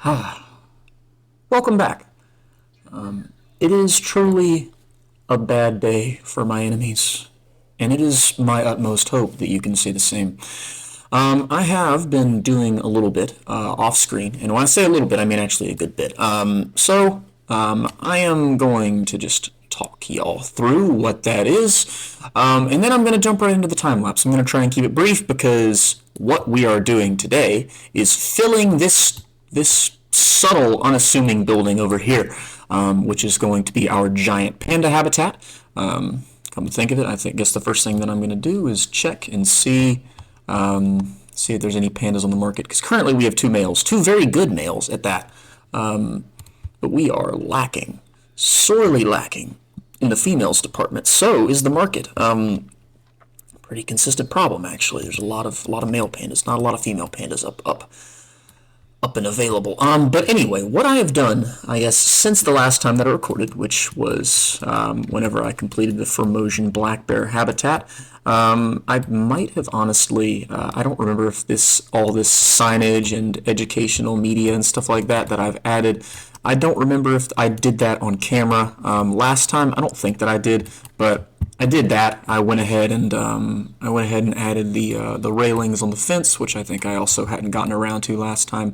Welcome back. It is truly a bad day for my enemies, and it is my utmost hope that you can see the same. I have been doing a little bit off screen, and when I say a little bit, I mean actually a good bit. I am going to just talk y'all through what that is, and then I'm going to jump right into the time lapse. I'm going to try and keep it brief because what we are doing today is filling this subtle, unassuming building over here, which is going to be our giant panda habitat. Come to think of it, guess the first thing that I'm going to do is check and see if there's any pandas on the market, because currently we have two males, two very good males at that, but we are lacking, sorely lacking, in the females department. So is the market. Pretty consistent problem, actually. There's a lot of male pandas, not a lot of female pandas up and available. But anyway, what I have done, I guess, since the last time that I recorded, which was whenever I completed the Formosan black bear habitat, I might have honestly, I don't remember if all this signage and educational media and stuff like that I've added, I don't remember if I did that on camera last time. I don't think that I did, but I did that. I went ahead and added the railings on the fence, which I think I also hadn't gotten around to last time.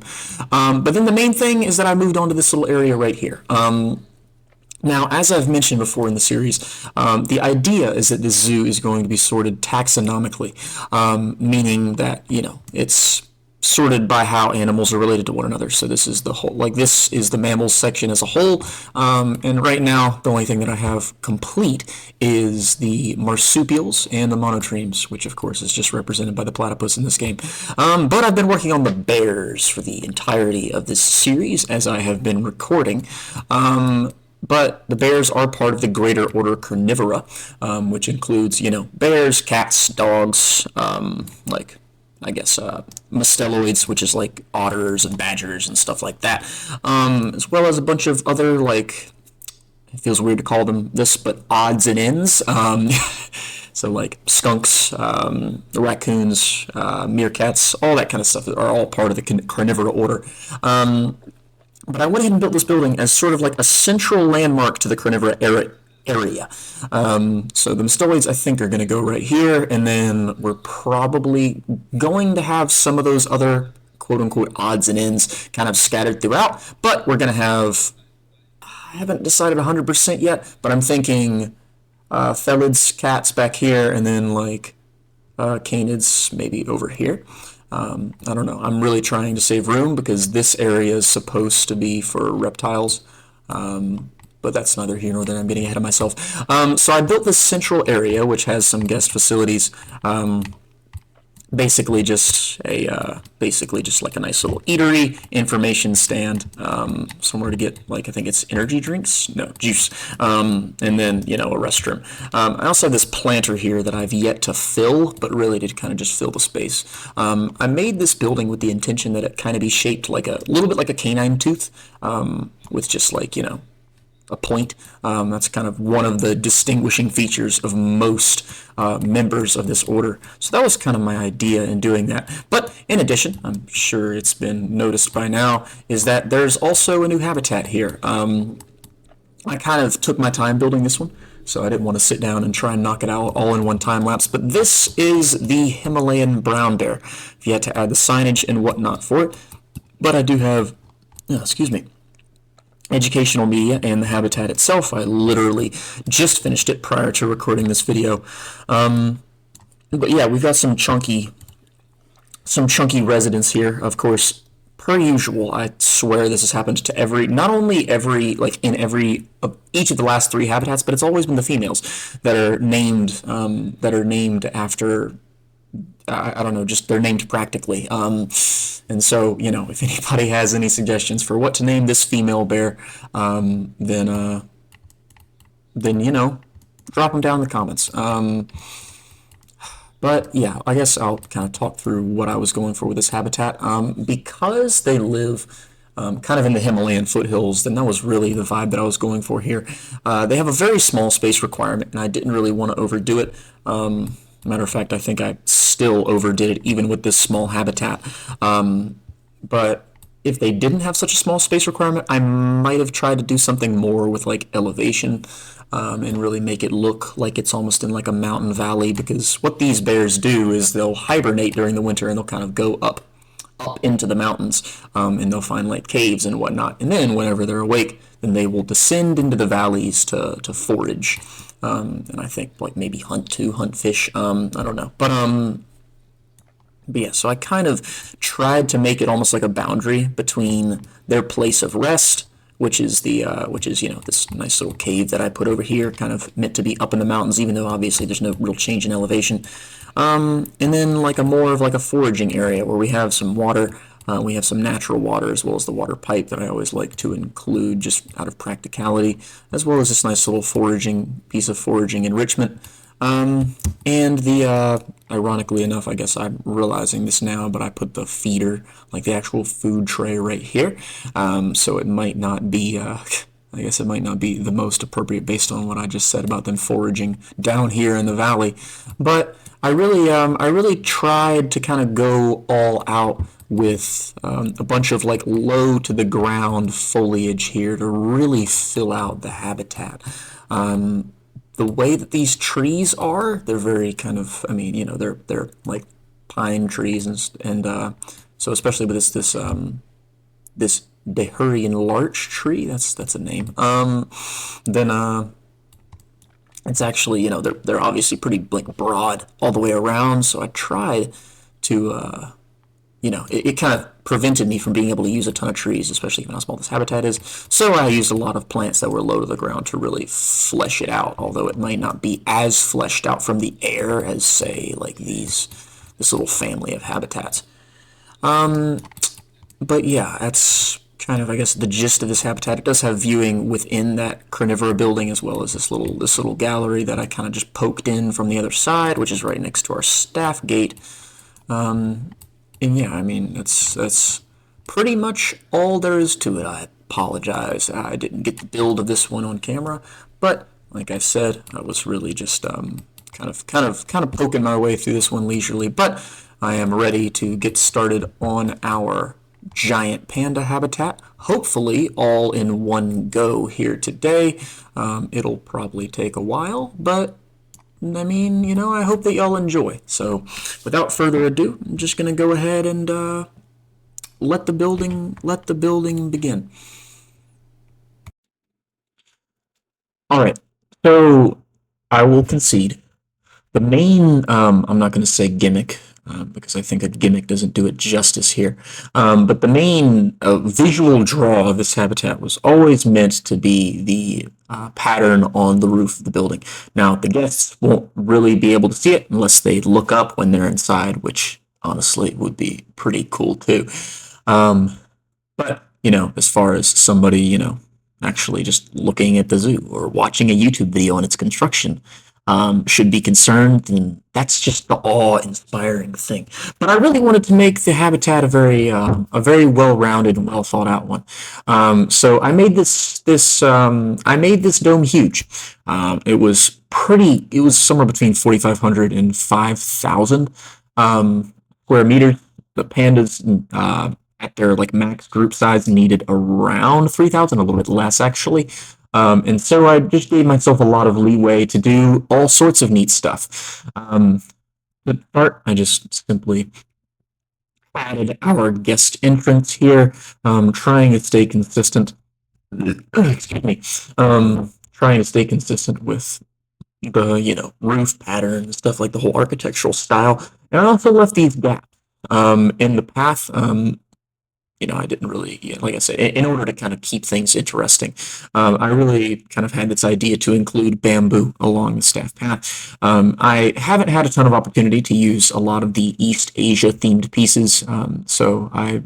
But then the main thing is that I moved on to this little area right here. Now, as I've mentioned before in the series, the idea is that this zoo is going to be sorted taxonomically, meaning that, it's sorted by how animals are related to one another. So this is this is the mammals section as a whole. And right now, the only thing that I have complete is the marsupials and the monotremes, which of course is just represented by the platypus in this game. But I've been working on the bears for the entirety of this series as I have been recording. But the bears are part of the greater order Carnivora, which includes, bears, cats, dogs, musteloids, which is like otters and badgers and stuff like that, as well as a bunch of other, it feels weird to call them this, but odds and ends. So like skunks, raccoons, meerkats, all that kind of stuff are all part of the carnivora order. But I went ahead and built this building as sort of like a central landmark to the carnivora area. So the musteloids, I think, are going to go right here, and then we're probably going to have some of those other quote-unquote odds and ends kind of scattered throughout, but we're going to have, I haven't decided 100% yet, but I'm thinking felids, cats back here, and then canids maybe over here. I don't know. I'm really trying to save room because this area is supposed to be for reptiles. But that's neither here nor there. I'm getting ahead of myself. So I built this central area, which has some guest facilities. Basically just like a nice little eatery, information stand, somewhere to get, I think it's energy drinks? No, juice. And then, a restroom. I also have this planter here that I've yet to fill, but really to kind of just fill the space. I made this building with the intention that it kind of be shaped like a little bit like a canine tooth, with just a point. That's kind of one of the distinguishing features of most members of this order. So that was kind of my idea in doing that. But in addition, I'm sure it's been noticed by now, is that there's also a new habitat here. I kind of took my time building this one, so I didn't want to sit down and try and knock it out all in one time lapse. But this is the Himalayan brown bear. If you had to add the signage and whatnot for it. But I do have, educational media and the habitat itself. I literally just finished it prior to recording this video. But yeah, we've got some chunky residents here. Of course, per usual, I swear this has happened to not only in each of the last three habitats, but it's always been the females that are named after, I don't know, just they're named practically. And so, if anybody has any suggestions for what to name this female bear, then drop them down in the comments. But yeah, I guess I'll kind of talk through what I was going for with this habitat. Because they live kind of in the Himalayan foothills, then that was really the vibe that I was going for here. They have a very small space requirement, and I didn't really want to overdo it. Matter of fact, I think I still overdid it even with this small habitat. But if they didn't have such a small space requirement, I might have tried to do something more with like elevation, and really make it look like it's almost in like a mountain valley. Because what these bears do is they'll hibernate during the winter and they'll kind of go up into the mountains, and they'll find like caves and whatnot. And then whenever they're awake, then they will descend into the valleys to forage, and I think like maybe hunt fish. I don't know, but yeah, so I kind of tried to make it almost like a boundary between their place of rest, which is this nice little cave that I put over here, kind of meant to be up in the mountains, even though obviously there's no real change in elevation. And then like a more of like a foraging area where we have some water. We have some natural water as well as the water pipe that I always like to include just out of practicality, as well as this nice little foraging piece of foraging enrichment. And ironically enough, I guess I'm realizing this now, but I put the feeder, like the actual food tray right here. So it might not be, I guess it might not be the most appropriate based on what I just said about them foraging down here in the valley. But I really tried to kind of go all out with a bunch of like low to the ground foliage here to really fill out the habitat. The way that these trees are, they're very kind of, I mean, they're like pine trees, so especially with this Dehurian larch tree, that's a name. Then it's actually, they're obviously pretty like broad all the way around. So I tried to it kind of prevented me from being able to use a ton of trees, especially given how small this habitat is. So I used a lot of plants that were low to the ground to really flesh it out, although it might not be as fleshed out from the air as, say, like this little family of habitats. But yeah, that's kind of, I guess, the gist of this habitat. It does have viewing within that carnivora building, as well as this little gallery that I kind of just poked in from the other side, which is right next to our staff gate. And yeah, I mean, that's pretty much all there is to it. I apologize. I didn't get the build of this one on camera, but like I said, I was really just kind of poking my way through this one leisurely. But I am ready to get started on our giant panda habitat. Hopefully, all in one go here today. It'll probably take a while, but I mean, I hope that y'all enjoy. So, without further ado, I'm just gonna go ahead and let the building begin. All right. So, I will concede the main. I'm not gonna say gimmick. Because I think a gimmick doesn't do it justice here. But the main visual draw of this habitat was always meant to be the pattern on the roof of the building. Now, the guests won't really be able to see it unless they look up when they're inside, which honestly would be pretty cool too. Um, but, as far as somebody, actually just looking at the zoo or watching a YouTube video on its construction, should be concerned, then that's just the awe-inspiring thing. But I really wanted to make the habitat a very well-rounded and well thought out one. So I made this dome huge. It was somewhere between 4,500 and 5,000 square meters. The pandas at their like max group size needed around 3,000, a little bit less actually. And so I just gave myself a lot of leeway to do all sorts of neat stuff. The part I just simply added our guest entrance here, trying to stay consistent. Excuse me. Trying to stay consistent with the roof pattern and stuff, like the whole architectural style. And I also left these gaps in the path. I didn't really, like I said, in order to kind of keep things interesting, I really kind of had this idea to include bamboo along the staff path. I haven't had a ton of opportunity to use a lot of the East Asia themed pieces, so I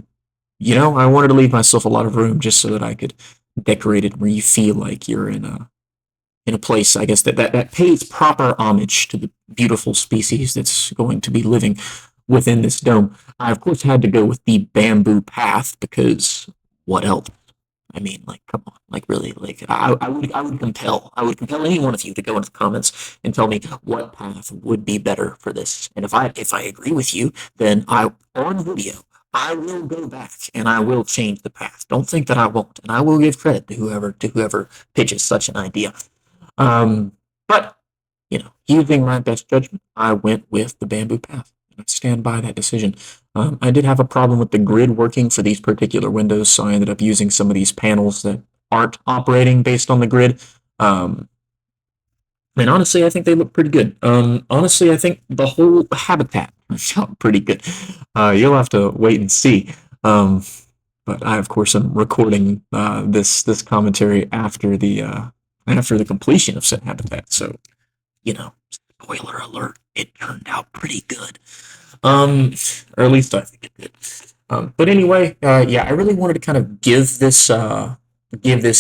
wanted to leave myself a lot of room just so that I could decorate it where you feel like you're in a place, I guess, that pays proper homage to the beautiful species that's going to be living within this dome. I, of course, had to go with the bamboo path because what else? I mean, like, come on, like, really, like, I would compel any one of you to go into the comments and tell me what path would be better for this. And if I agree with you, then on video, I will go back and I will change the path. Don't think that I won't, and I will give credit to whoever pitches such an idea. Um, but using my best judgment, I went with the bamboo path. And I stand by that decision. I did have a problem with the grid working for these particular windows, so I ended up using some of these panels that aren't operating based on the grid. Um, and honestly, I think they look pretty good. Honestly, I think the whole habitat felt pretty good. You'll have to wait and see. Um, but I, of course, am recording this commentary after the completion of said habitat. So spoiler alert, it turned out pretty good. Um, or at least I think it did. But anyway, yeah, I really wanted to kind of give this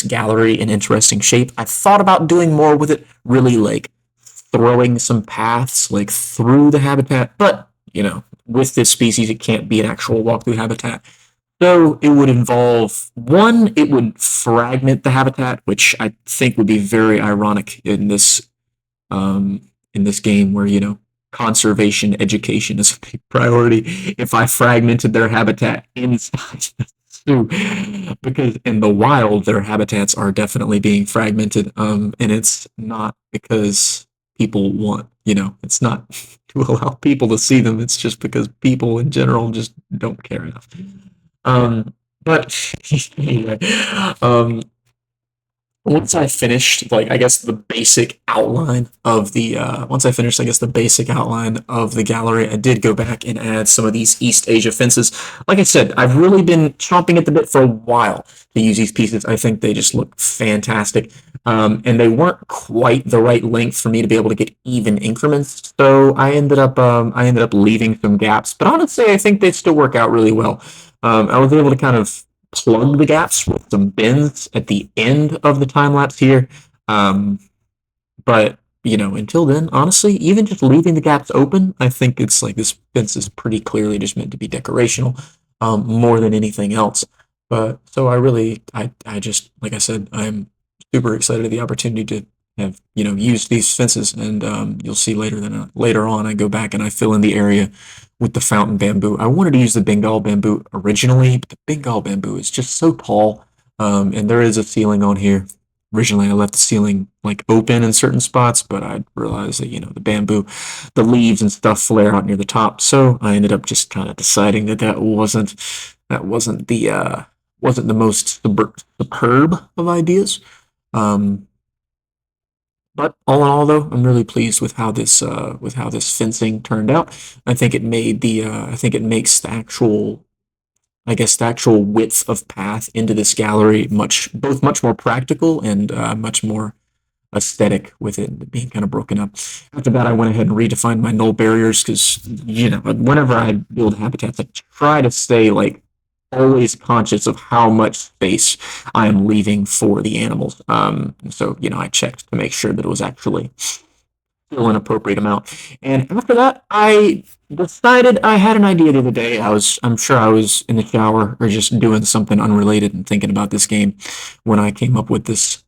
gallery an interesting shape. I thought about doing more with it, really like throwing some paths like through the habitat, but with this species, it can't be an actual walkthrough habitat. So it would involve one, it would fragment the habitat, which I think would be very ironic um, in this game where conservation education is a big priority. If I fragmented their habitat inside the zoo, because in the wild their habitats are definitely being fragmented, and it's not because people want, it's not to allow people to see them. It's just because people in general just don't care enough. But anyway, um, once I finished, like, I guess the basic outline of the once I finished, I guess the basic outline of the gallery, I did go back and add some of these East Asia fences. Like I said, I've really been chomping at the bit for a while to use these pieces. I think they just look fantastic, and they weren't quite the right length for me to be able to get even increments. So I ended up leaving some gaps, but honestly, I think they still work out really well. I was able to kind of plug the gaps with some bends at the end of the time lapse here. Um, but until then, honestly, even just leaving the gaps open, I think it's like this fence is pretty clearly just meant to be decorational, more than anything else. But so I just, like I said, I'm super excited at the opportunity to have used these fences, and you'll see later on, I go back and I fill in the area with the fountain bamboo. I wanted to use the Bengal bamboo originally, but the Bengal bamboo is just so tall, and there is a ceiling on here. Originally, I left the ceiling like open in certain spots, but I realized that the bamboo, the leaves and stuff flare out near the top. So I ended up just kind of deciding that that wasn't the most superb of ideas. Um, but all in all, though, I'm really pleased with how this fencing turned out. I think it makes the actual width of path into this gallery much more practical and much more aesthetic with it being kind of broken up. After that, I went ahead and redefined my null barriers because whenever I build habitats, I try to stay like always conscious of how much space I am leaving for the animals. So I checked to make sure that it was actually still an appropriate amount. And after that, I decided I had an idea the other day. I'm sure I was in the shower or just doing something unrelated and thinking about this game when I came up with this,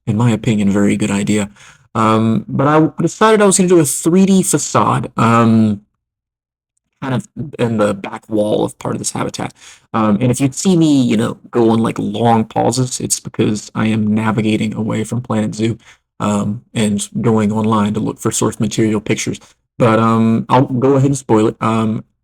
in my opinion, very good idea. But I decided I was going to do a 3D facade. Kind of in the back wall of part of this habitat. And if you see me, go on like long pauses, it's because I am navigating away from Planet Zoo and going online to look for source material pictures. But I'll go ahead and spoil it.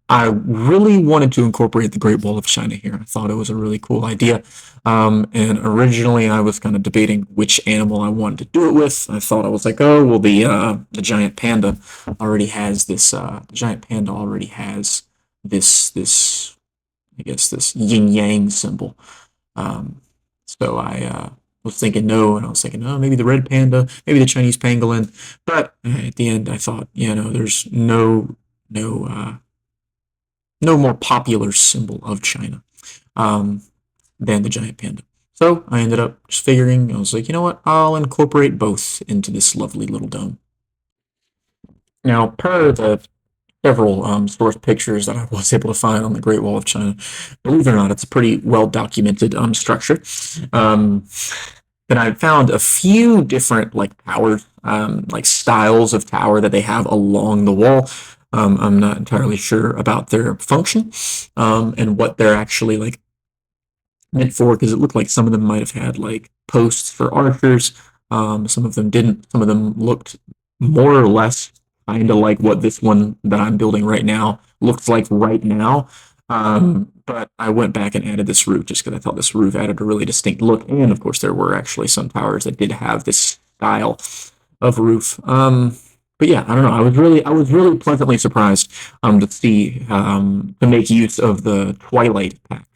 I really wanted to incorporate the Great Wall of China here. I thought it was a really cool idea. And originally, I was kind of debating which animal I wanted to do it with. I was like, oh, well, the giant panda already has this. The giant panda already has this. I guess this yin yang symbol. Um, so I was thinking no, and I was thinking, oh, maybe the red panda, maybe the Chinese pangolin. But at the end, I thought, there's no more popular symbol of China um, than the giant panda. So I ended up just figuring, I was like, you know what? I'll incorporate both into this lovely little dome. Now, per the several source pictures that I was able to find on the Great Wall of China, believe it or not, it's a pretty well documented structure. Um, then I found a few different like towers, like styles of tower that they have along the wall. I'm not entirely sure about their function, and what they're actually like meant for, because it looked like some of them might have had like posts for archers. Some of them didn't. Some of them looked more or less kind of like what this one that I'm building right now looks like right now. But I went back and added this roof just because I thought this roof added a really distinct look. And of course, there were actually some towers that did have this style of roof. But yeah, I don't know. I was really pleasantly surprised to see to make use of the Twilight pack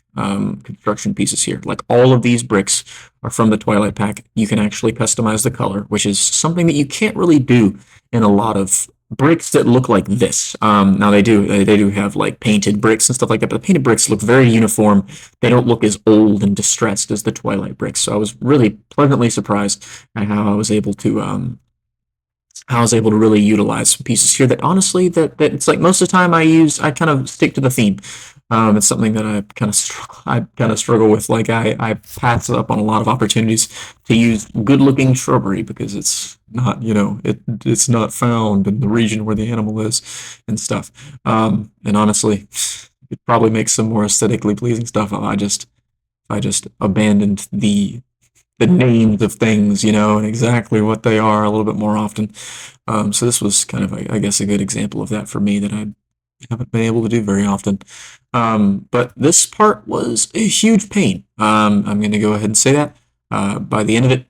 construction pieces here. Like all of these bricks are from the Twilight pack. You can actually customize the color, which is something that you can't really do in a lot of bricks that look like this. Now they do have like painted bricks and stuff like that, but the painted bricks look very uniform. They don't look as old and distressed as the Twilight bricks. So I was really pleasantly surprised at how I was able to really utilize some pieces here that honestly that it's like most of the time I kind of stick to the theme. It's something that I kind of struggle with. Like I pass up on a lot of opportunities to use good looking shrubbery because it's not it's not found in the region where the animal is and stuff. And honestly, it probably makes some more aesthetically pleasing stuff if I just abandoned the names of things, and exactly what they are a little bit more often. So this was kind of, I guess, a good example of that for me that I haven't been able to do very often. But this part was a huge pain. I'm going to go ahead and say that. By the end of it,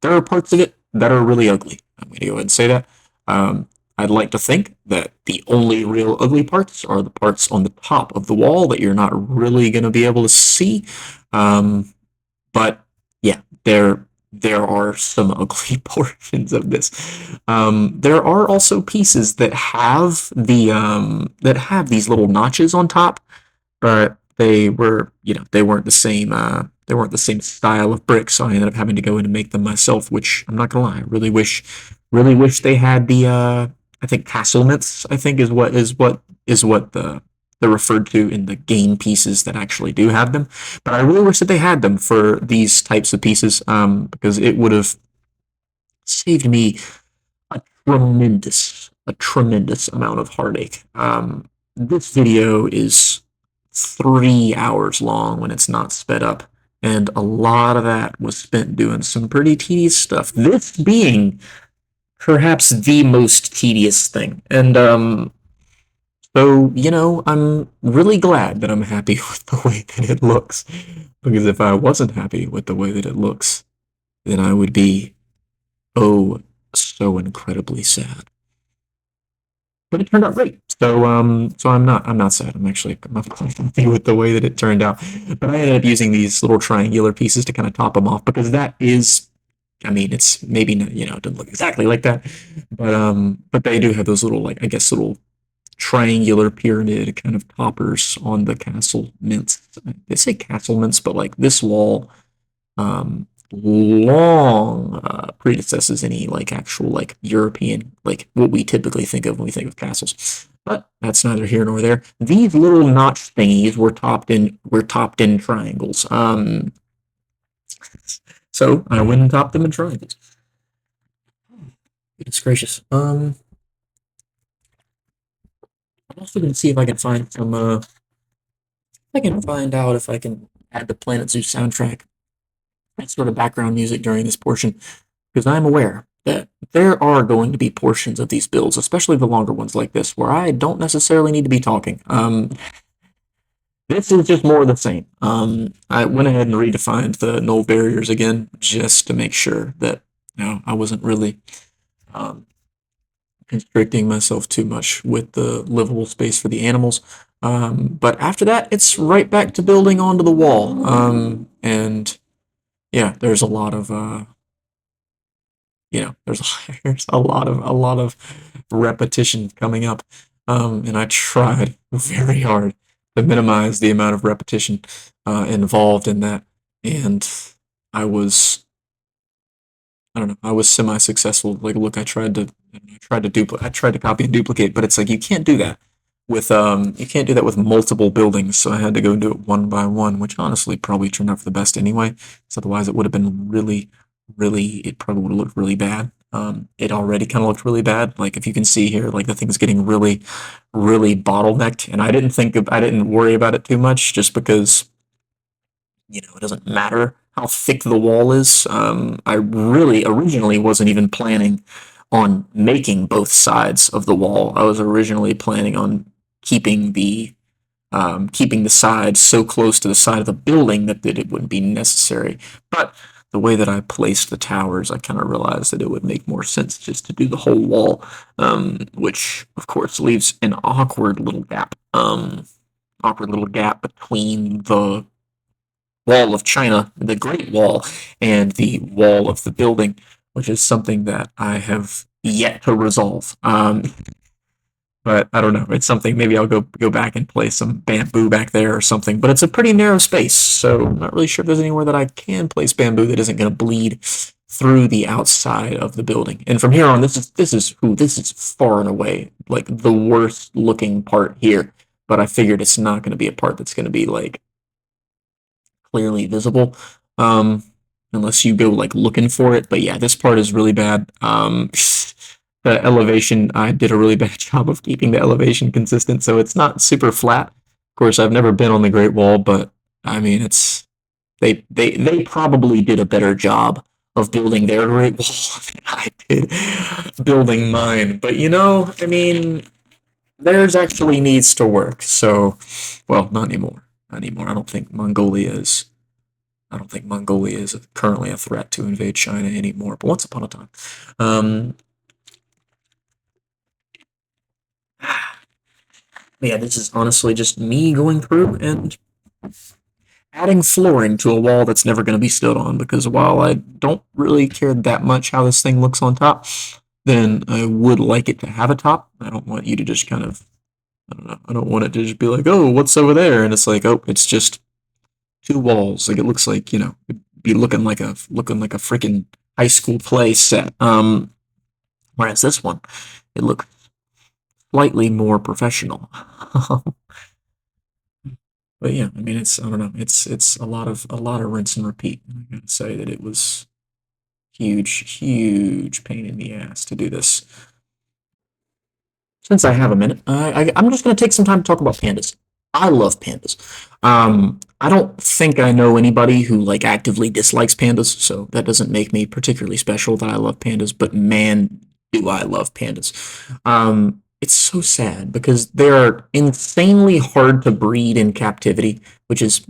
there are parts of it that are really ugly. I'm going to go ahead and say that. I'd like to think that the only real ugly parts are the parts on the top of the wall that you're not really going to be able to see. But yeah, there are some ugly portions of this. There are also pieces that have these little notches on top, but they weren't the same style of brick, so I ended up having to go in and make them myself, which I'm not gonna lie, I really wish they had I think castlements, I think is what they're referred to in the game pieces that actually do have them. But I really wish that they had them for these types of pieces, because it would have saved me a tremendous amount of heartache. This video is 3 hours long when it's not sped up, and a lot of that was spent doing some pretty tedious stuff. This being perhaps the most tedious thing, and so, I'm really glad that I'm happy with the way that it looks. Because if I wasn't happy with the way that it looks, then I would be, oh, so incredibly sad. But it turned out great. So I'm not sad. I'm quite happy with the way that it turned out. But I ended up using these little triangular pieces to kind of top them off because that is, I mean, it's maybe not, it doesn't look exactly like that, but they do have those little, like, I guess, little triangular pyramid kind of toppers on the castle mints. They say castle mints, but like this wall long predecesses any like actual like European, like what we typically think of when we think of castles. But that's neither here nor there. These little notch thingies were topped in triangles. So I went and topped them in triangles. Goodness gracious. I'm also gonna see if I can find some I can find out if I can add the Planet Zoo soundtrack as sort of background music during this portion, because I'm aware that there are going to be portions of these builds, especially the longer ones like this, where I don't necessarily need to be talking. This is just more of the same. I went ahead and redefined the null barriers again, just to make sure that I wasn't really um, constricting myself too much with the livable space for the animals. But after that, it's right back to building onto the wall. And yeah, there's a lot of there's there's a lot of repetition coming up. And I tried very hard to minimize the amount of repetition involved in that, and I was I don't know. I was semi-successful. Like, look, I tried to copy and duplicate, but it's like you can't do that with multiple buildings. So I had to go do it one by one, which honestly probably turned out for the best anyway. So otherwise, it would have been really, really, it probably would have looked really bad. It already kind of looked really bad. Like if you can see here, like the thing's getting really, really bottlenecked. And I didn't worry about it too much just because, it doesn't matter how thick the wall is. I really originally wasn't even planning on making both sides of the wall. I was originally planning on keeping the keeping the sides so close to the side of the building that it wouldn't be necessary. But the way that I placed the towers, I kind of realized that it would make more sense just to do the whole wall, which of course leaves an awkward little gap between the wall of China, the Great Wall, and the wall of the building, which is something that I have yet to resolve. But I don't know. It's something. Maybe I'll go back and play some bamboo back there or something. But it's a pretty narrow space, so I'm not really sure if there's anywhere that I can place bamboo that isn't going to bleed through the outside of the building. And from here on, this is far and away like the worst looking part here. But I figured it's not going to be a part that's going to be like clearly visible, unless you go like looking for it. But yeah, this part is really bad. The elevation, I did a really bad job of keeping the elevation consistent, so it's not super flat. Of course, I've never been on the Great Wall, but I mean, it's they probably did a better job of building their Great Wall than I did building mine. But I mean, theirs actually needs to work. So, well, not anymore. Not anymore. I don't think Mongolia is currently a threat to invade China anymore. But once upon a time, um, yeah, this is honestly just me going through and adding flooring to a wall that's never going to be stood on. Because while I don't really care that much how this thing looks on top, then I would like it to have a top. I don't want you to just kind of, I don't know. I don't want it to just be like, oh, what's over there? And it's like, oh, it's just two walls. Like it looks like it'd be looking like a freaking high school play set. Whereas this one, it looks slightly more professional. But yeah, I mean, I don't know, it's a lot of rinse and repeat. I gotta say that it was huge pain in the ass to do this. Since I have a minute, I'm just going to take some time to talk about pandas. I love pandas. I don't think I know anybody who like actively dislikes pandas, so that doesn't make me particularly special that I love pandas. But man, do I love pandas! It's so sad because they are insanely hard to breed in captivity, which is,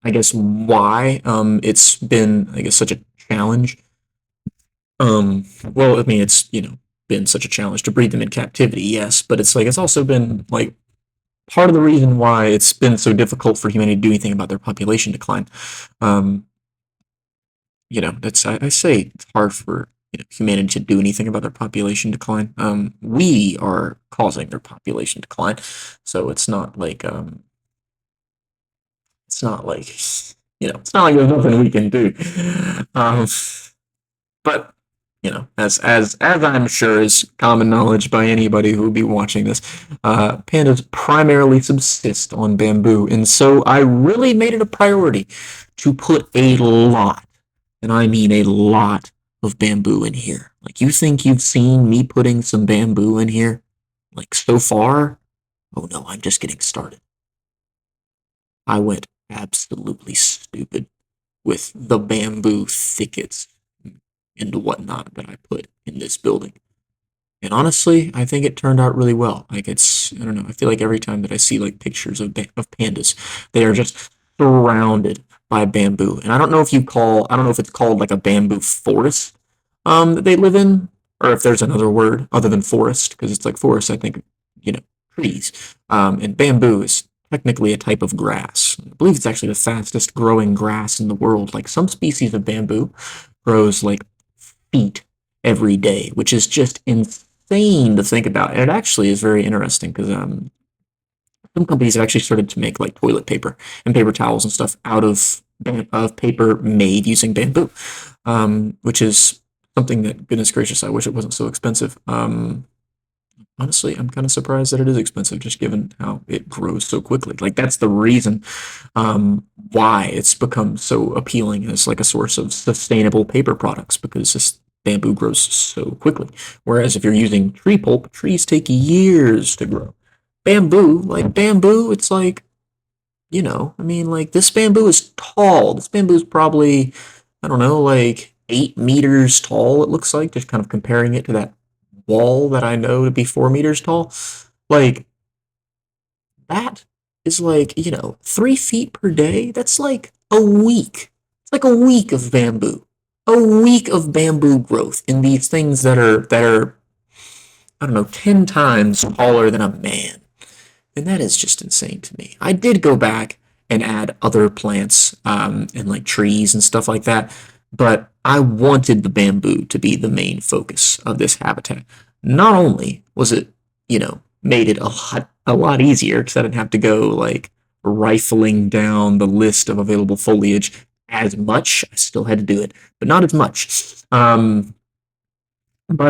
I guess, why it's been, I guess, such a challenge. Well, I mean, it's been such a challenge to breed them in captivity, yes, but it's also been like part of the reason why it's been so difficult for humanity to do anything about their population decline. Um, that's I say it's hard for humanity to do anything about their population decline. We are causing their population decline, so it's not like there's nothing we can do. Um, but as I'm sure is common knowledge by anybody who will be watching this, pandas primarily subsist on bamboo, and so I really made it a priority to put a lot, and I mean a lot, of bamboo in here. Like, you think you've seen me putting some bamboo in here? Like, so far? Oh no, I'm just getting started. I went absolutely stupid with the bamboo thickets and whatnot that I put in this building. And honestly, I think it turned out really well. Like, I don't know, I feel like every time that I see like pictures of pandas, they are just surrounded by bamboo. And I don't know if it's called like a bamboo forest that they live in, or if there's another word other than forest, because it's like forest, I think, you know, trees. And bamboo is technically a type of grass. I believe it's actually the fastest growing grass in the world. Like, some species of bamboo grows like feet every day, which is just insane to think about. And it actually is very interesting because some companies have actually started to make like toilet paper and paper towels and stuff out of paper made using bamboo, which is something that, goodness gracious, I wish it wasn't so expensive. Honestly, I'm kind of surprised that it is expensive, just given how it grows so quickly. Like, that's the reason why it's become so appealing as like a source of sustainable paper products, because bamboo grows so quickly. Whereas if you're using tree pulp, trees take years to grow. Bamboo, it's like, I mean, like this bamboo is tall. This bamboo is probably, I don't know, like 8 meters tall, it looks like, just kind of comparing it to that wall that I know to be 4 meters tall. Like, that is like, 3 feet per day. That's like a week. It's like a week of bamboo. A week of bamboo growth in these things that are, I don't know, 10 times taller than a man. And that is just insane to me. I did go back and add other plants and like trees and stuff like that, but I wanted the bamboo to be the main focus of this habitat. Not only was it, made it a lot easier because I didn't have to go like rifling down the list of available foliage as much. I still had to do it, but not as much. But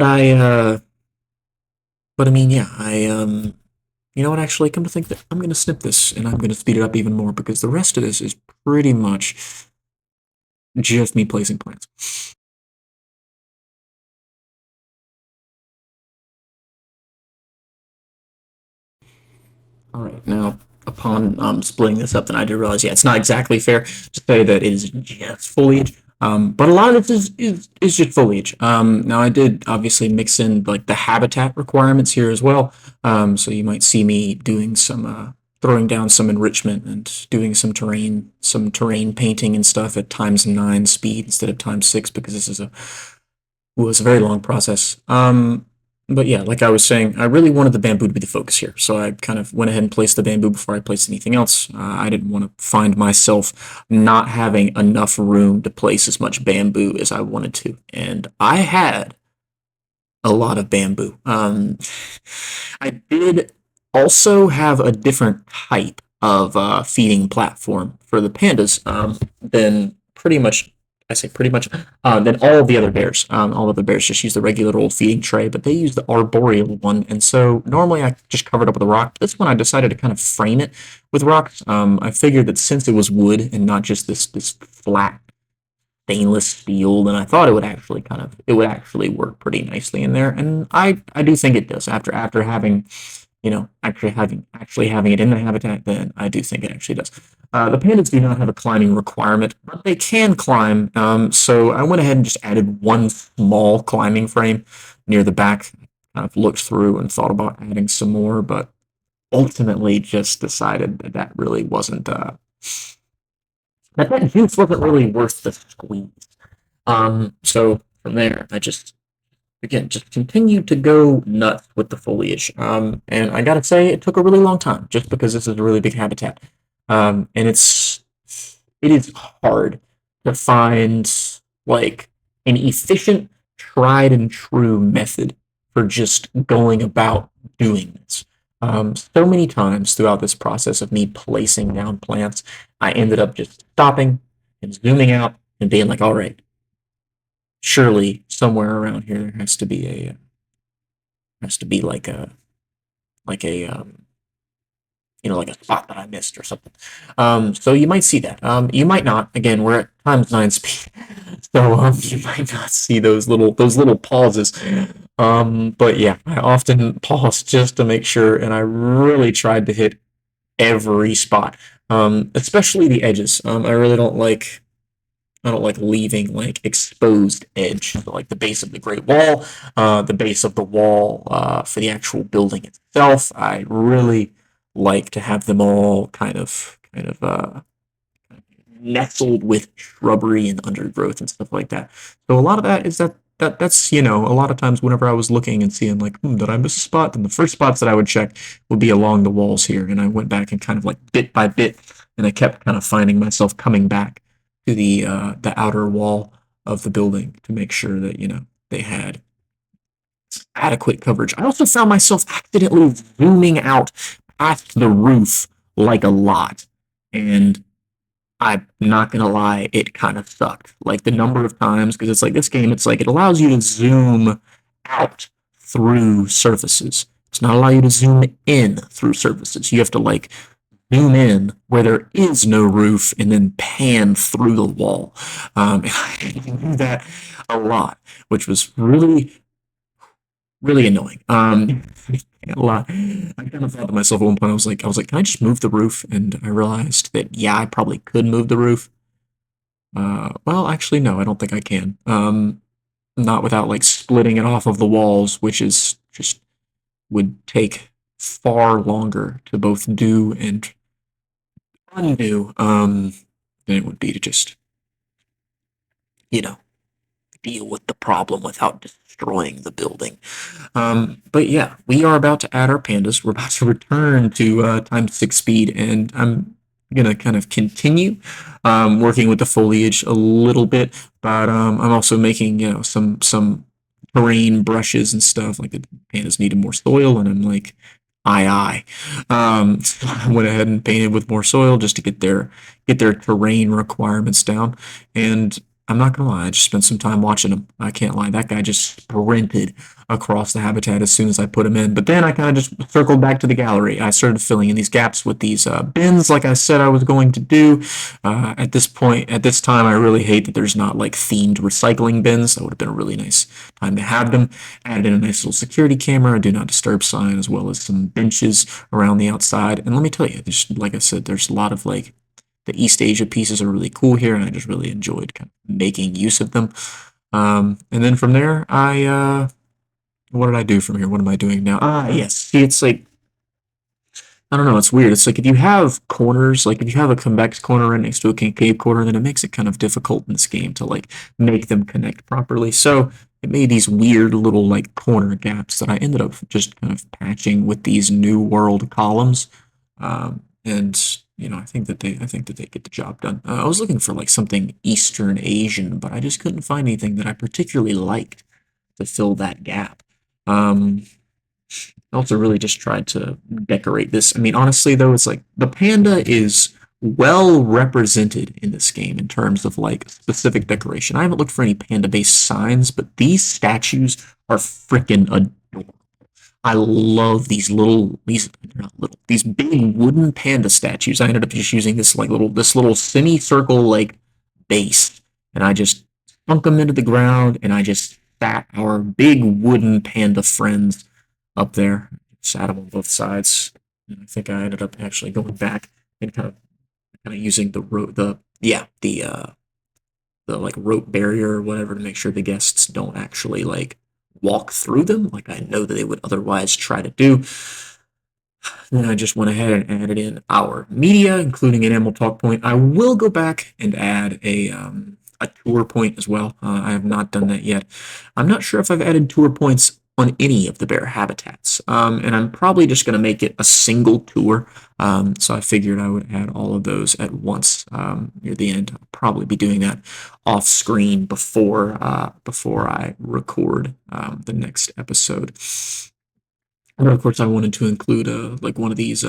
I mean, yeah, you know what, actually, come to think that I'm going to snip this and I'm going to speed it up even more because the rest of this is pretty much just me placing plants. All right, now, upon splitting this up, then I did realize, yeah, it's not exactly fair to say that it is just foliage. But a lot of this is just foliage. Now, I did obviously mix in like the habitat requirements here as well. So you might see me doing some throwing down some enrichment and doing some terrain painting and stuff at times 9 speed instead of times 6 because this is a was a very long process. But yeah, like I was saying, I really wanted the bamboo to be the focus here. So I kind of went ahead and placed the bamboo before I placed anything else. I didn't want to find myself not having enough room to place as much bamboo as I wanted to. And I had a lot of bamboo. I did also have a different type of feeding platform for the pandas than pretty much. I say pretty much than all of the other bears. All of the bears just use the regular old feeding tray, but they use the arboreal one. And so normally I just covered up with a rock. This one I decided to kind of frame it with rocks. I figured that since it was wood and not just this flat stainless steel, and I thought it would actually work pretty nicely in there, and I do think it does. After having actually having it in the habitat, then I do think it actually does. The pandas do not have a climbing requirement, but they can climb. So I went ahead and just added one small climbing frame near the back. I've looked through and thought about adding some more, but ultimately just decided that that really wasn't that juice wasn't really worth the squeeze. So from there, I just again just continued to go nuts with the foliage. And I gotta say, it took a really long time just because this is a really big habitat. And it is hard to find like an efficient, tried and true method for just going about doing this. So many times throughout this process of me placing down plants, I ended up just stopping and zooming out and being like, all right, surely somewhere around here there has to be like a spot that I missed or something. So you might see that. You might not. Again, we're at times 9 speed, so you might not see those little pauses. But yeah, I often pause just to make sure, and I really tried to hit every spot, especially the edges. I really don't like leaving like exposed edge, so, like the base of the Great Wall, the base of the wall for the actual building itself. I really like to have them all kind of nestled with shrubbery and undergrowth and stuff like that. So a lot of that is that's a lot of times whenever I was looking and seeing like, did I miss a spot? Then the first spots that I would check would be along the walls here, and I went back and kind of like bit by bit, and I kept kind of finding myself coming back to the outer wall of the building to make sure that they had adequate coverage. I also found myself accidentally zooming out past the roof like a lot, and I'm not gonna lie, it kind of sucked. Like the number of times, because it's like this game, it's like it allows you to zoom out through surfaces. It's not allow you to zoom in through surfaces. You have to like zoom in where there is no roof and then pan through the wall. I do that a lot, which was really annoying. Can't lie. I kind of thought to myself at one point, I was like, can I just move the roof? And I realized that yeah, I probably could move the roof. Well, actually, no, I don't think I can. Not without like splitting it off of the walls, which is just would take far longer to both do and undo than it would be to just, you know, deal with the problem without destroying the building. But yeah, we are about to add our pandas. We're about to return to times six speed, and I'm gonna kind of continue working with the foliage a little bit, but I'm also making some terrain brushes and stuff. Like the pandas needed more soil, and I'm like, aye aye. So I went ahead and painted with more soil just to get their terrain requirements down, and I'm not gonna lie, I just spent some time watching him. I can't lie, that guy just sprinted across the habitat as soon as I put him in. But then I kind of just circled back to the gallery. I started filling in these gaps with these bins, like I said I was going to do. At this point, at this time, I really hate that there's not like themed recycling bins. That would have been a really nice time to have them. Added in a nice little security camera, a do not disturb sign, as well as some benches around the outside. And let me tell you, there's, like I said, there's a lot of like the East Asia pieces are really cool here, and I just really enjoyed kind of making use of them. And then from there, what did I do from here? What am I doing now? Ah, yes. See, it's like I don't know. It's weird. It's like if you have corners, like if you have a convex corner right next to a concave corner, then it makes it kind of difficult in this game to like make them connect properly. So it made these weird little like corner gaps that I ended up just kind of patching with these new world columns. And I think that they get the job done. I was looking for like something Eastern Asian, but I just couldn't find anything that I particularly liked to fill that gap. I also really just tried to decorate this. I mean, honestly, though, it's like the panda is well represented in this game in terms of like specific decoration. I haven't looked for any panda based signs, but these statues are freaking adorable. I love these they're not little, these big wooden panda statues. I ended up just using this little semicircle like base, and I just sunk them into the ground, and I just sat our big wooden panda friends up there, sat them on both sides. And I think I ended up actually going back and kind of using the rope, the like rope barrier or whatever to make sure the guests don't actually like walk through them like I know that they would otherwise try to do. Then I just went ahead and added in our media, including an animal talk point. I will go back and add a tour point as well. I have not done that yet. I'm not sure if I've added tour points on any of the bear habitats, and I'm probably just going to make it a single tour. So I figured I would add all of those at once near the end. I'll probably be doing that off screen before I record the next episode. But of course, I wanted to include like one of these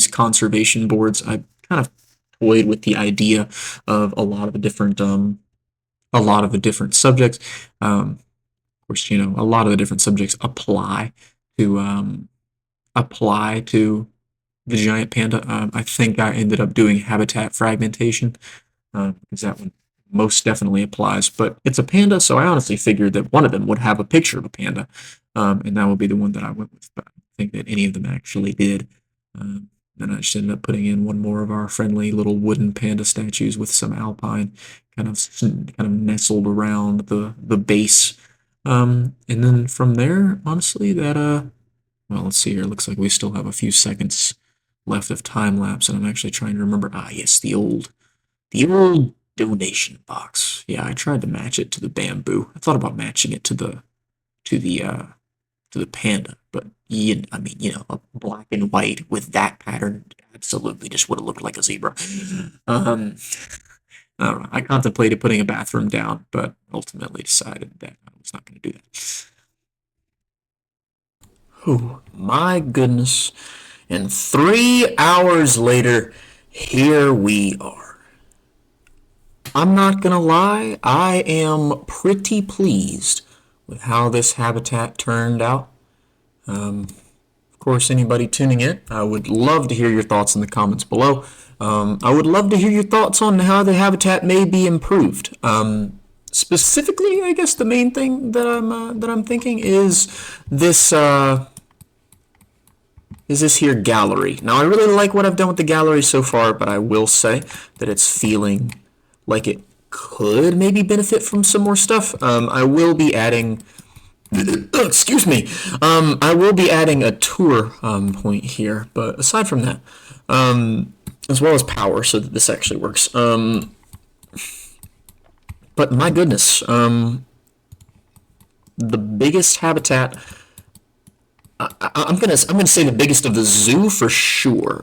conservation boards. I kind of toyed with the idea of a lot of the different subjects. Of course, a lot of the different subjects to um, apply to the giant panda. I think I ended up doing habitat fragmentation because that one most definitely applies. But it's a panda, so I honestly figured that one of them would have a picture of a panda, and that would be the one that I went with. But I don't think that any of them actually did. Um, then I just ended up putting in one more of our friendly little wooden panda statues with some alpine kind of nestled around the base. And then from there, honestly, well, let's see here. It looks like we still have a few seconds left of time lapse, and I'm actually trying to remember. Ah, yes, the old donation box. Yeah, I tried to match it to the bamboo. I thought about matching it to the uh to the panda, but I mean, a black and white with that pattern absolutely just would have looked like a zebra. Um, I don't know. I contemplated putting a bathroom down, but ultimately decided that I was not going to do that. Oh my goodness! And 3 hours later, here we are. I'm not gonna lie, I am pretty pleased with how this habitat turned out. Of course, anybody tuning in, I would love to hear your thoughts in the comments below. I would love to hear your thoughts on how the habitat may be improved. Specifically, I guess the main thing that I'm thinking is this here gallery. Now, I really like what I've done with the gallery so far, but I will say that it's feeling like it could maybe benefit from some more stuff. I will be adding excuse me. I will be adding a tour point here, but aside from that, as well as power, so that this actually works. But my goodness, the biggest habitat. I'm gonna say the biggest of the zoo for sure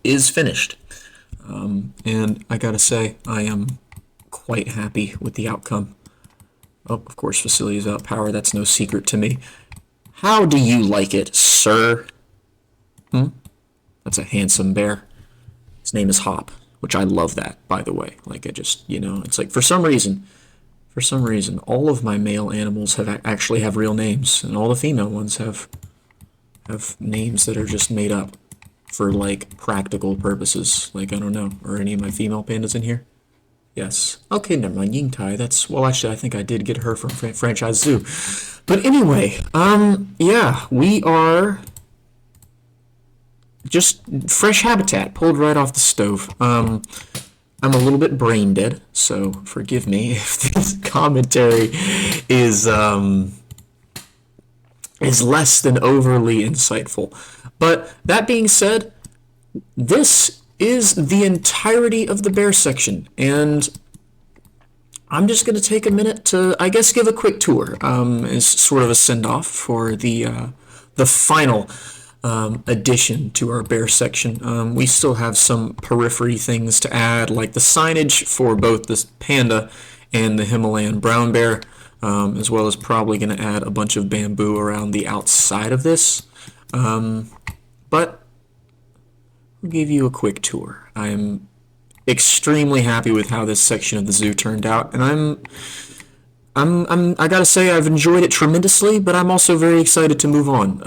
is finished, and I gotta say I am quite happy with the outcome. Oh, of course, facilities without power, that's no secret to me. How do you like it, sir? That's a handsome bear. His name is Hop, which I love that, by the way. Like, I just, it's like, for some reason, all of my male animals actually have real names, and all the female ones have names that are just made up for, like, practical purposes. Like, I don't know, are any of my female pandas in here? Yes. Okay, never mind. Yingtai. Well, actually, I think I did get her from Franchise Zoo. But anyway, yeah, we are just fresh habitat pulled right off the stove. I'm a little bit brain dead, so forgive me if this commentary is less than overly insightful. But that being said, this is the entirety of the bear section, and I'm just going to take a minute to, I guess, give a quick tour as sort of a send-off for the final addition to our bear section. We still have some periphery things to add, like the signage for both the panda and the Himalayan brown bear, as well as probably going to add a bunch of bamboo around the outside of this. But I'll give you a quick tour. I'm extremely happy with how this section of the zoo turned out, and I gotta say I've enjoyed it tremendously, but I'm also very excited to move on.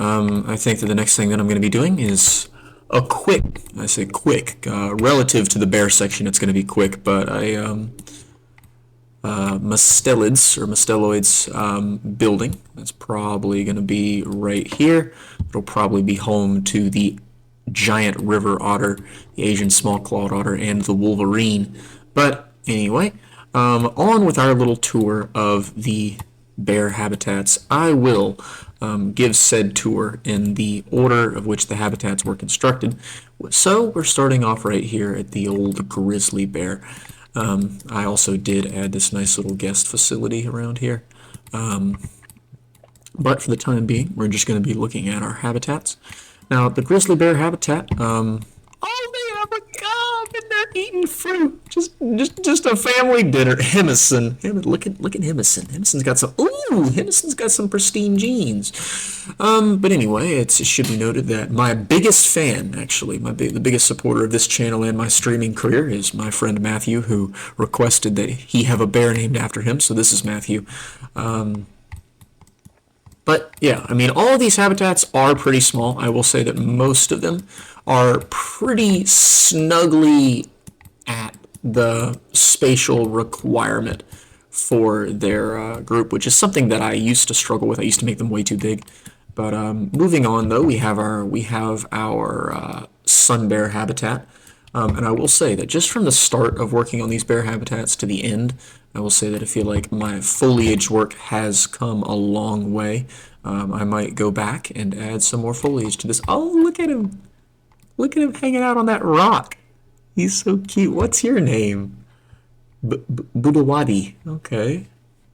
I think that the next thing that I'm going to be doing is a quick, I say quick, relative to the bear section, it's going to be quick, but mustelids or musteloids building. That's probably going to be right here. It'll probably be home to the giant river otter, the Asian small-clawed otter, and the wolverine. But anyway, on with our little tour of the bear habitats. I will give said tour in the order of which the habitats were constructed. So we're starting off right here at the old grizzly bear. I also did add this nice little guest facility around here. But for the time being, we're just going to be looking at our habitats. Now, the grizzly bear habitat, oh, they have a cub and they're eating fruit. Just a family dinner. Himison. Look at Himison. Himison's got some pristine genes. But anyway, it should be noted that my biggest fan, actually, the biggest supporter of this channel and my streaming career is my friend Matthew, who requested that he have a bear named after him. So this is Matthew. But yeah, I mean, all of these habitats are pretty small. I will say that most of them are pretty snugly at the spatial requirement for their group, which is something that I used to struggle with. I used to make them way too big. But moving on, though, we have our sun bear habitat. And I will say that just from the start of working on these bear habitats to the end, I will say that I feel like my foliage work has come a long way. I might go back and add some more foliage to this. Oh, look at him. Look at him hanging out on that rock. He's so cute. What's your name? Budawadi. Okay.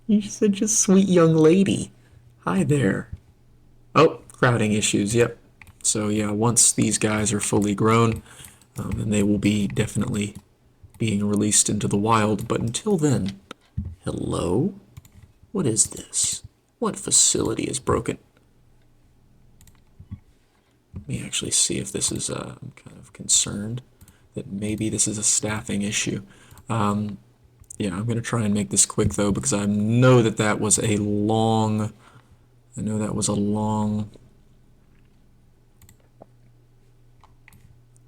You're such a sweet young lady. Hi there. Oh, crowding issues. Yep. So yeah, once these guys are fully grown, then they will be definitely being released into the wild. But until then, hello? What is this? What facility is broken? Let me actually see if this is, I'm kind of concerned that maybe this is a staffing issue. Yeah, I'm going to try and make this quick, though, because I know that was a long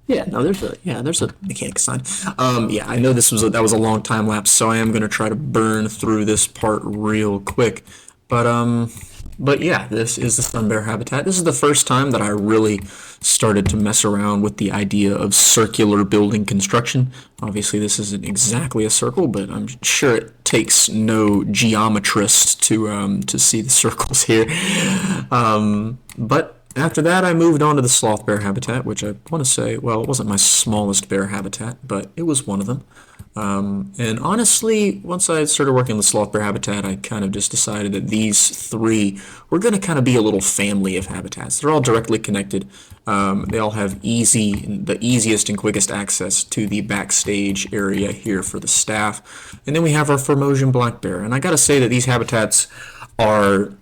Yeah, no, there's a mechanic sign. Yeah, I know that was a long time lapse, so I am gonna try to burn through this part real quick. But but yeah, this is the sun bear habitat. This is the first time that I really started to mess around with the idea of circular building construction. Obviously, this isn't exactly a circle, but I'm sure it takes no geometrist to see the circles here. But after that, I moved on to the sloth bear habitat, which I want to say, well, it wasn't my smallest bear habitat, but it was one of them. And honestly, once I started working on the sloth bear habitat, I kind of just decided that these three were going to kind of be a little family of habitats. They're all directly connected. They all have the easiest and quickest access to the backstage area here for the staff. And then we have our Formosan black bear. And I got to say that these habitats are,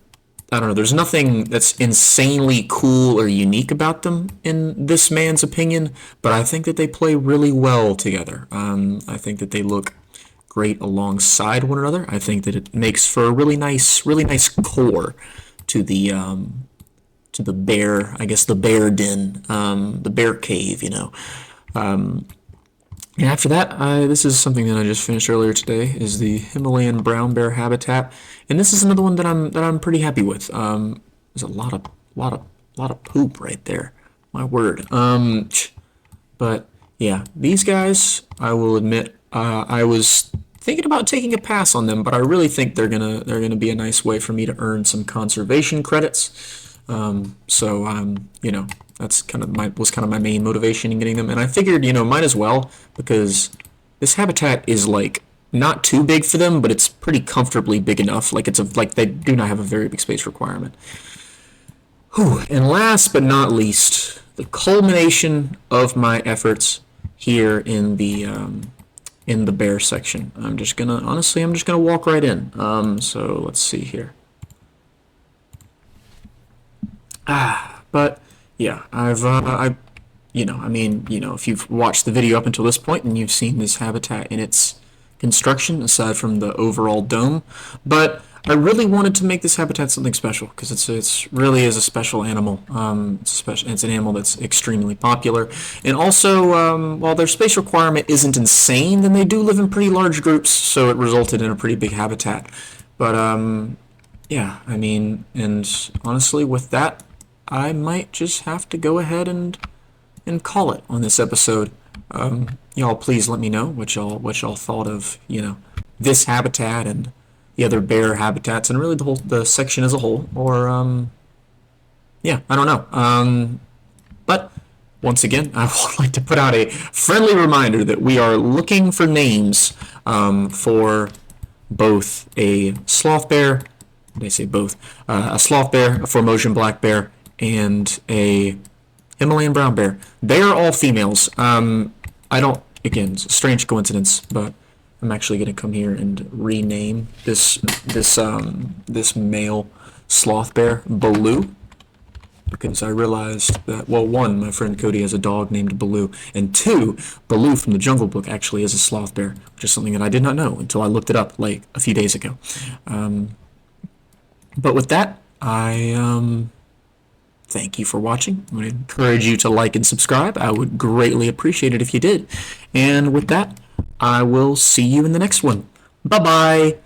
I don't know, there's nothing that's insanely cool or unique about them in this man's opinion, but I think that they play really well together. I think that they look great alongside one another. I think that it makes for a really nice core to the bear, I guess the bear den, the bear cave, you know. And after that, this is something that I just finished earlier today, is the Himalayan brown bear habitat, and this is another one that I'm pretty happy with. There's a lot of poop right there. My word. But yeah, these guys, I will admit, I was thinking about taking a pass on them, but I really think they're gonna be a nice way for me to earn some conservation credits. You know, that's kind of my main motivation in getting them, and I figured, you know, might as well, because this habitat is like not too big for them, but it's pretty comfortably big enough. Like they do not have a very big space requirement. Whew. And last but not least, the culmination of my efforts here in the bear section. I'm just gonna walk right in. So let's see here. But yeah, if you've watched the video up until this point and you've seen this habitat in its construction, aside from the overall dome, but I really wanted to make this habitat something special because it's really is a special animal. It's an animal that's extremely popular, and also while their space requirement isn't insane, then they do live in pretty large groups, so it resulted in a pretty big habitat. But yeah, I mean, and honestly, with that, I might just have to go ahead and call it on this episode. Y'all, please let me know what y'all thought of, you know, this habitat and the other bear habitats, and really the section as a whole. Or yeah, I don't know. But once again, I would like to put out a friendly reminder that we are looking for names for both a sloth bear. They say both a sloth bear, a Formosan black bear, and a Himalayan brown bear. They are all females. I don't, again, it's a strange coincidence, but I'm actually going to come here and rename this male sloth bear Baloo, because I realized that, well, one, my friend Cody has a dog named Baloo, and two, Baloo from the Jungle Book actually is a sloth bear, which is something that I did not know until I looked it up like a few days ago. But with that, I thank you for watching. I would encourage you to like and subscribe. I would greatly appreciate it if you did. And with that, I will see you in the next one. Bye-bye.